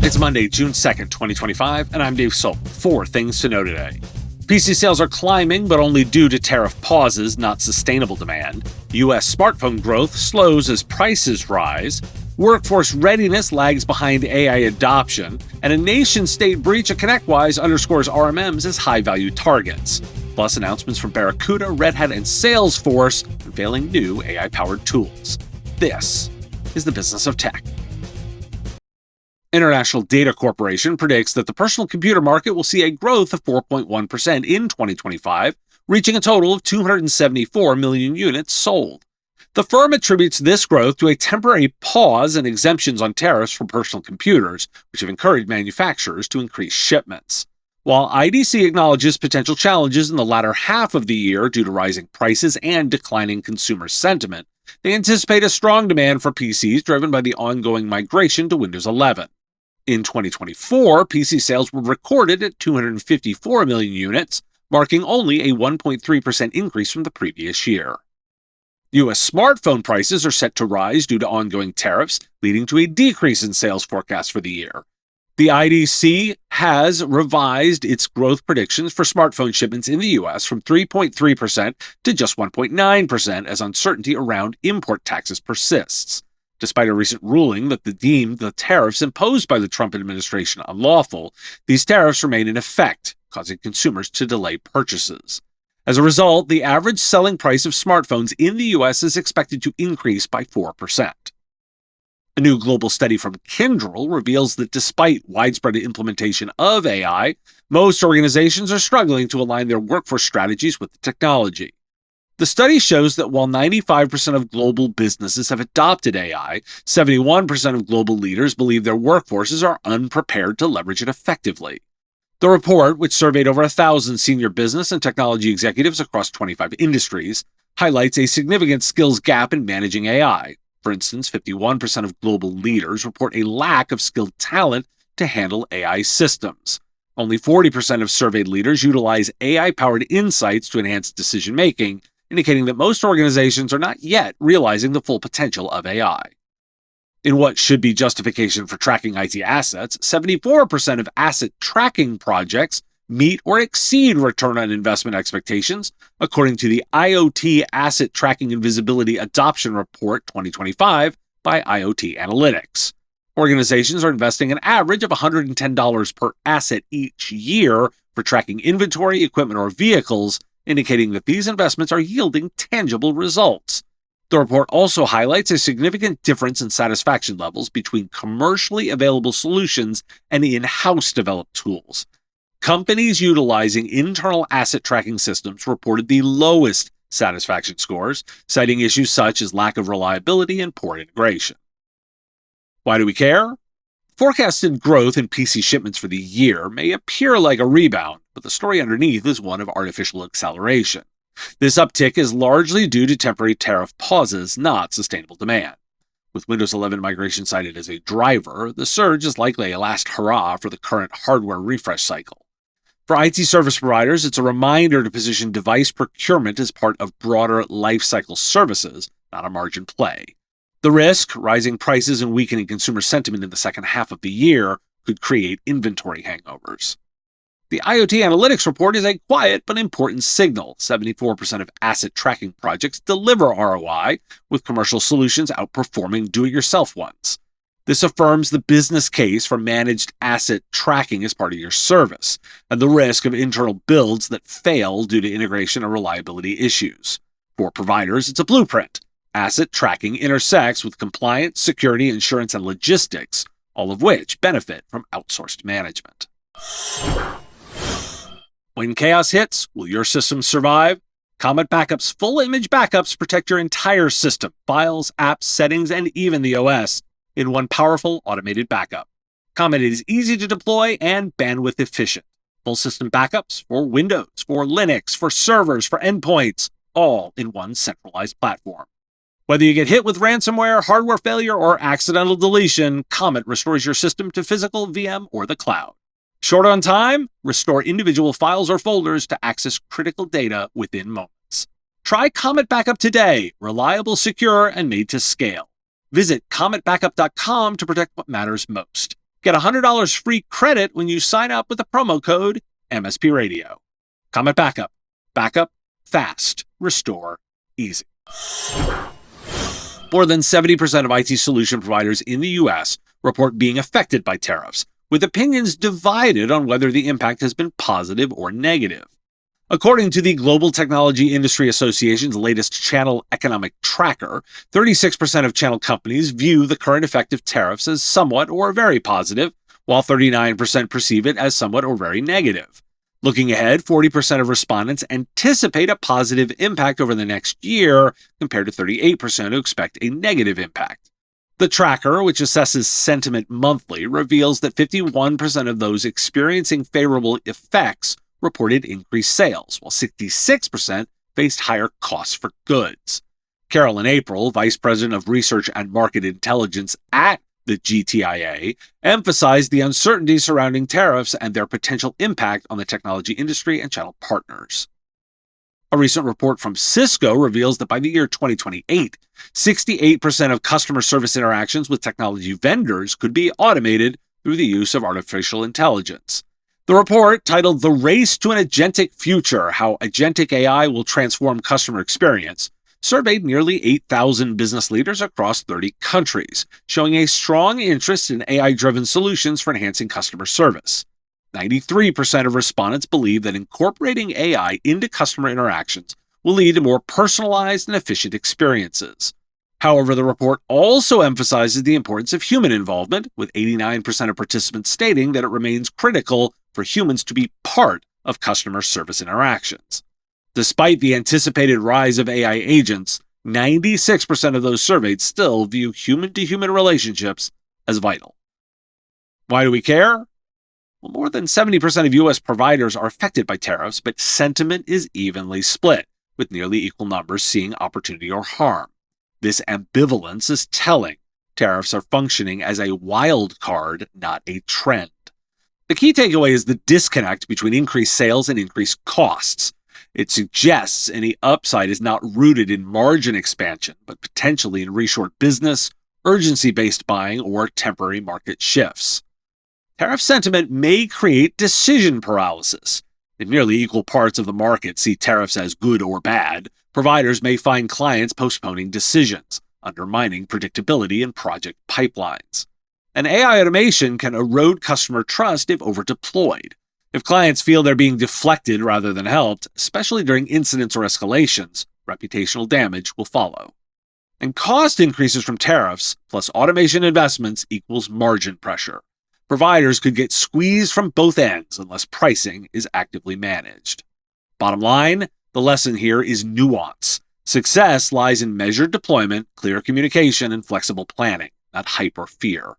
It's Monday, June 2nd, 2025, and I'm Dave Soul. 4 things to know today. PC sales are climbing, but only due to tariff pauses, not sustainable demand. U.S. smartphone growth slows as prices rise. Workforce readiness lags behind AI adoption. And a nation-state breach of ConnectWise underscores RMMs as high-value targets. Plus announcements from Barracuda, Red Hat, and Salesforce unveiling new AI-powered tools. This is the business of tech. International Data Corporation predicts that the personal computer market will see a growth of 4.1% in 2025, reaching a total of 274 million units sold. The firm attributes this growth to a temporary pause in exemptions on tariffs for personal computers, which have encouraged manufacturers to increase shipments. While IDC acknowledges potential challenges in the latter half of the year due to rising prices and declining consumer sentiment, they anticipate a strong demand for PCs driven by the ongoing migration to Windows 11. In 2024, PC sales were recorded at 254 million units, marking only a 1.3% increase from the previous year. U.S. smartphone prices are set to rise due to ongoing tariffs, leading to a decrease in sales forecasts for the year. The IDC has revised its growth predictions for smartphone shipments in the U.S. from 3.3% to just 1.9% as uncertainty around import taxes persists. Despite a recent ruling that deemed the tariffs imposed by the Trump administration unlawful, these tariffs remain in effect, causing consumers to delay purchases. As a result, the average selling price of smartphones in the U.S. is expected to increase by 4%. A new global study from Kyndryl reveals that despite widespread implementation of AI, most organizations are struggling to align their workforce strategies with the technology. The study shows that while 95% of global businesses have adopted AI, 71% of global leaders believe their workforces are unprepared to leverage it effectively. The report, which surveyed over 1,000 senior business and technology executives across 25 industries, highlights a significant skills gap in managing AI. For instance, 51% of global leaders report a lack of skilled talent to handle AI systems. Only 40% of surveyed leaders utilize AI-powered insights to enhance decision-making, indicating that most organizations are not yet realizing the full potential of AI. In what should be justification for tracking IT assets, 74% of asset tracking projects meet or exceed return on investment expectations, according to the IoT Asset Tracking and Visibility Adoption Report 2025 by IoT Analytics. Organizations are investing an average of $110 per asset each year for tracking inventory, equipment, or vehicles, indicating that these investments are yielding tangible results. The report also highlights a significant difference in satisfaction levels between commercially available solutions and in-house developed tools. Companies utilizing internal asset tracking systems reported the lowest satisfaction scores, citing issues such as lack of reliability and poor integration. Why do we care? Forecasted growth in PC shipments for the year may appear like a rebound, but the story underneath is one of artificial acceleration. This uptick is largely due to temporary tariff pauses, not sustainable demand. With Windows 11 migration cited as a driver, the surge is likely a last hurrah for the current hardware refresh cycle. For IT service providers, it's a reminder to position device procurement as part of broader lifecycle services, not a margin play. The risk, rising prices and weakening consumer sentiment in the second half of the year, could create inventory hangovers. The IoT Analytics report is a quiet but important signal. 74% of asset tracking projects deliver ROI, with commercial solutions outperforming do-it-yourself ones. This affirms the business case for managed asset tracking as part of your service, and the risk of internal builds that fail due to integration or reliability issues. For providers, it's a blueprint. Asset tracking intersects with compliance, security, insurance, and logistics, all of which benefit from outsourced management. When chaos hits, will your system survive? Comet Backup's full image backups protect your entire system, files, apps, settings, and even the OS, in one powerful automated backup. Comet is easy to deploy and bandwidth efficient. Full system backups for Windows, for Linux, for servers, for endpoints, all in one centralized platform. Whether you get hit with ransomware, hardware failure, or accidental deletion, Comet restores your system to physical, VM, or the cloud. Short on time? Restore individual files or folders to access critical data within moments. Try Comet Backup today. Reliable, secure, and made to scale. Visit cometbackup.com to protect what matters most. Get $100 free credit when you sign up with the promo code MSP Radio. Comet Backup. Backup fast. Restore easy. More than 70% of IT solution providers in the U.S. report being affected by tariffs, with opinions divided on whether the impact has been positive or negative. According to the Global Technology Industry Association's latest channel economic tracker, 36% of channel companies view the current effect of tariffs as somewhat or very positive, while 39% perceive it as somewhat or very negative. Looking ahead, 40% of respondents anticipate a positive impact over the next year, compared to 38% who expect a negative impact. The tracker, which assesses sentiment monthly, reveals that 51% of those experiencing favorable effects reported increased sales, while 66% faced higher costs for goods. Carolyn April, Vice President of Research and Market Intelligence at the GTIA, emphasized the uncertainty surrounding tariffs and their potential impact on the technology industry and channel partners. A recent report from Cisco reveals that by the year 2028, 68% of customer service interactions with technology vendors could be automated through the use of artificial intelligence. The report, titled The Race to an Agentic Future: How Agentic AI Will Transform Customer Experience, surveyed nearly 8,000 business leaders across 30 countries, showing a strong interest in AI-driven solutions for enhancing customer service. 93% of respondents believe that incorporating AI into customer interactions will lead to more personalized and efficient experiences. However, the report also emphasizes the importance of human involvement, with 89% of participants stating that it remains critical for humans to be part of customer service interactions. Despite the anticipated rise of AI agents, 96% of those surveyed still view human-to-human relationships as vital. Why do we care? Well, more than 70% of U.S. providers are affected by tariffs, but sentiment is evenly split, with nearly equal numbers seeing opportunity or harm. This ambivalence is telling. Tariffs are functioning as a wild card, not a trend. The key takeaway is the disconnect between increased sales and increased costs. It suggests any upside is not rooted in margin expansion, but potentially in reshored business, urgency-based buying, or temporary market shifts. Tariff sentiment may create decision paralysis. If nearly equal parts of the market see tariffs as good or bad, providers may find clients postponing decisions, undermining predictability in project pipelines. And AI automation can erode customer trust if overdeployed. If clients feel they're being deflected rather than helped, especially during incidents or escalations, reputational damage will follow. And cost increases from tariffs plus automation investments equals margin pressure. Providers could get squeezed from both ends unless pricing is actively managed. Bottom line, the lesson here is nuance. Success lies in measured deployment, clear communication, and flexible planning, not hype or fear.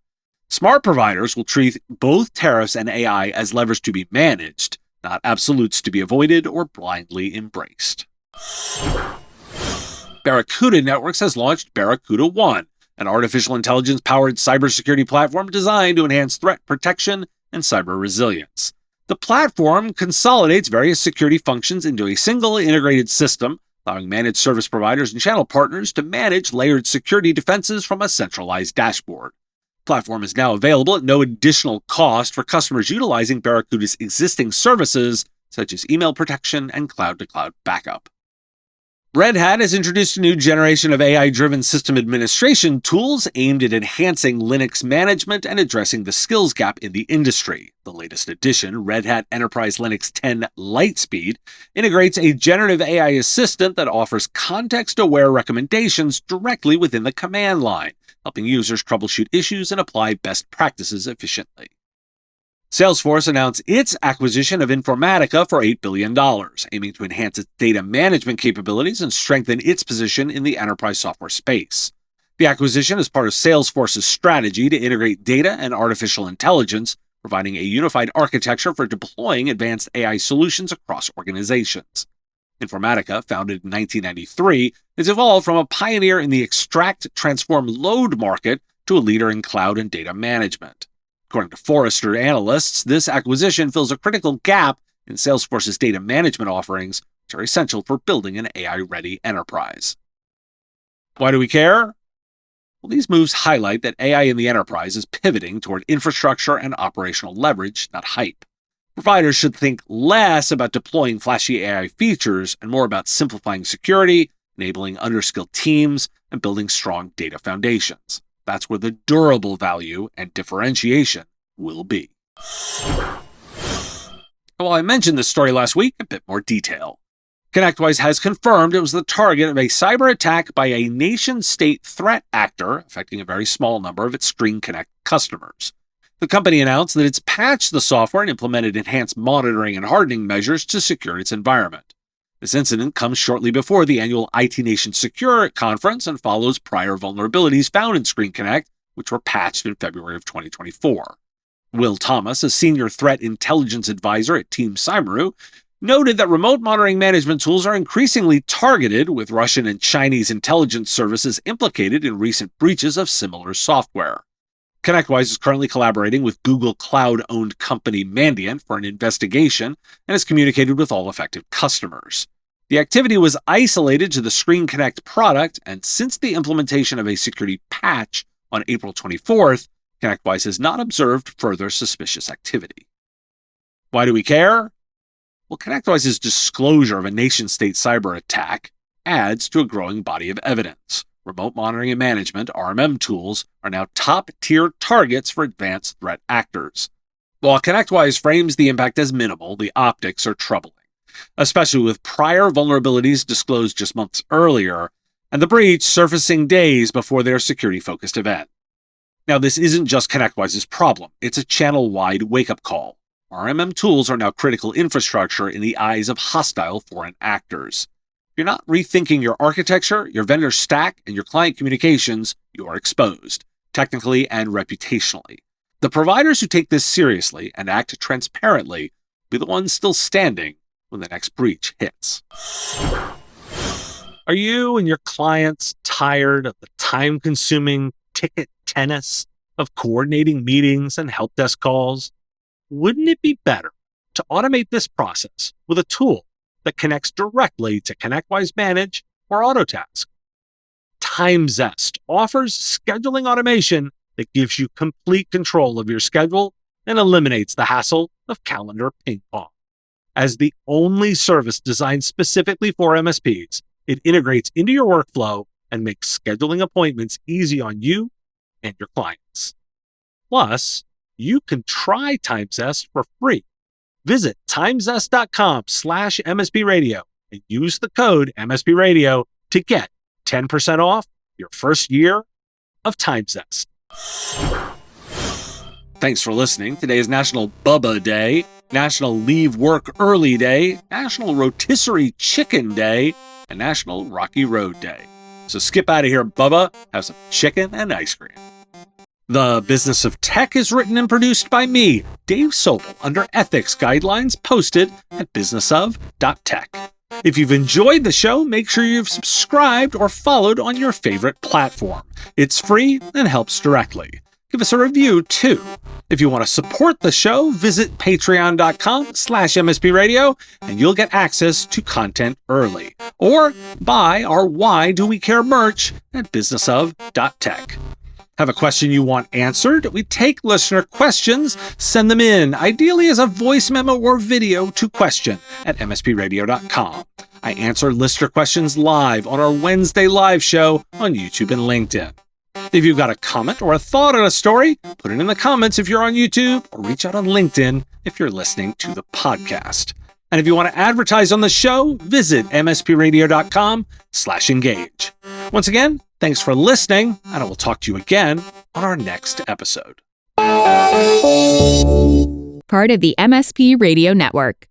Smart providers will treat both tariffs and AI as levers to be managed, not absolutes to be avoided or blindly embraced. Barracuda Networks has launched Barracuda One, an artificial intelligence-powered cybersecurity platform designed to enhance threat protection and cyber resilience. The platform consolidates various security functions into a single integrated system, allowing managed service providers and channel partners to manage layered security defenses from a centralized dashboard. The platform is now available at no additional cost for customers utilizing Barracuda's existing services, such as email protection and cloud-to-cloud backup. Red Hat has introduced a new generation of AI-driven system administration tools aimed at enhancing Linux management and addressing the skills gap in the industry. The latest edition, Red Hat Enterprise Linux 10 Lightspeed, integrates a generative AI assistant that offers context-aware recommendations directly within the command line, helping users troubleshoot issues and apply best practices efficiently. Salesforce announced its acquisition of Informatica for $8 billion, aiming to enhance its data management capabilities and strengthen its position in the enterprise software space. The acquisition is part of Salesforce's strategy to integrate data and artificial intelligence, providing a unified architecture for deploying advanced AI solutions across organizations. Informatica, founded in 1993, has evolved from a pioneer in the extract, transform, load market to a leader in cloud and data management. According to Forrester analysts, this acquisition fills a critical gap in Salesforce's data management offerings, which are essential for building an AI-ready enterprise. Why do we care? Well, these moves highlight that AI in the enterprise is pivoting toward infrastructure and operational leverage, not hype. Providers should think less about deploying flashy AI features and more about simplifying security, enabling underskilled teams, and building strong data foundations. That's where the durable value and differentiation will be. While I mentioned this story last week, a bit more detail. ConnectWise has confirmed it was the target of a cyber attack by a nation-state threat actor affecting a very small number of its ScreenConnect customers. The company announced that it's patched the software and implemented enhanced monitoring and hardening measures to secure its environment. This incident comes shortly before the annual IT Nation Secure conference and follows prior vulnerabilities found in ScreenConnect, which were patched in February of 2024. Will Thomas, a senior threat intelligence advisor at Team Cyberu, noted that remote monitoring management tools are increasingly targeted, with Russian and Chinese intelligence services implicated in recent breaches of similar software. ConnectWise is currently collaborating with Google Cloud-owned company Mandiant for an investigation and has communicated with all affected customers. The activity was isolated to the ScreenConnect product, and since the implementation of a security patch on April 24th, ConnectWise has not observed further suspicious activity. Why do we care? Well, ConnectWise's disclosure of a nation-state cyber attack adds to a growing body of evidence. Remote monitoring and management, RMM tools, are now top-tier targets for advanced threat actors. While ConnectWise frames the impact as minimal, the optics are troubling, especially with prior vulnerabilities disclosed just months earlier and the breach surfacing days before their security-focused event. Now, this isn't just ConnectWise's problem. It's a channel-wide wake-up call. RMM tools are now critical infrastructure in the eyes of hostile foreign actors. If you're not rethinking your architecture, your vendor stack, and your client communications, you are exposed, technically and reputationally. The providers who take this seriously and act transparently will be the ones still standing when the next breach hits. Are you and your clients tired of the time-consuming ticket tennis of coordinating meetings and help desk calls? Wouldn't it be better to automate this process with a tool that connects directly to ConnectWise Manage or Autotask? TimeZest offers scheduling automation that gives you complete control of your schedule and eliminates the hassle of calendar ping pong. As the only service designed specifically for MSPs, it integrates into your workflow and makes scheduling appointments easy on you and your clients. Plus, you can try TimeZest for free. Visit timezest.com/MSPradio and use the code MSPradio to get 10% off your first year of TimeZest. Thanks for listening. Today is National Bubba Day, National Leave Work Early Day, National Rotisserie Chicken Day, and National Rocky Road Day. So skip out of here, Bubba. Have some chicken and ice cream. The Business of Tech is written and produced by me, Dave Sobel, under ethics guidelines posted at businessof.tech. If you've enjoyed the show, make sure you've subscribed or followed on your favorite platform. It's free and helps directly. Give us a review, too. If you want to support the show, visit patreon.com/MSPradio and you'll get access to content early. Or buy our Why Do We Care merch at businessof.tech. Have a question you want answered? We take listener questions, send them in, ideally as a voice memo or video to question@mspradio.com. I answer listener questions live on our Wednesday live show on YouTube and LinkedIn. If you've got a comment or a thought on a story, put it in the comments if you're on YouTube, or reach out on LinkedIn if you're listening to the podcast. And if you want to advertise on the show, visit mspradio.com/engage. Once again, thanks for listening, and I will talk to you again on our next episode. Part of the MSP Radio Network.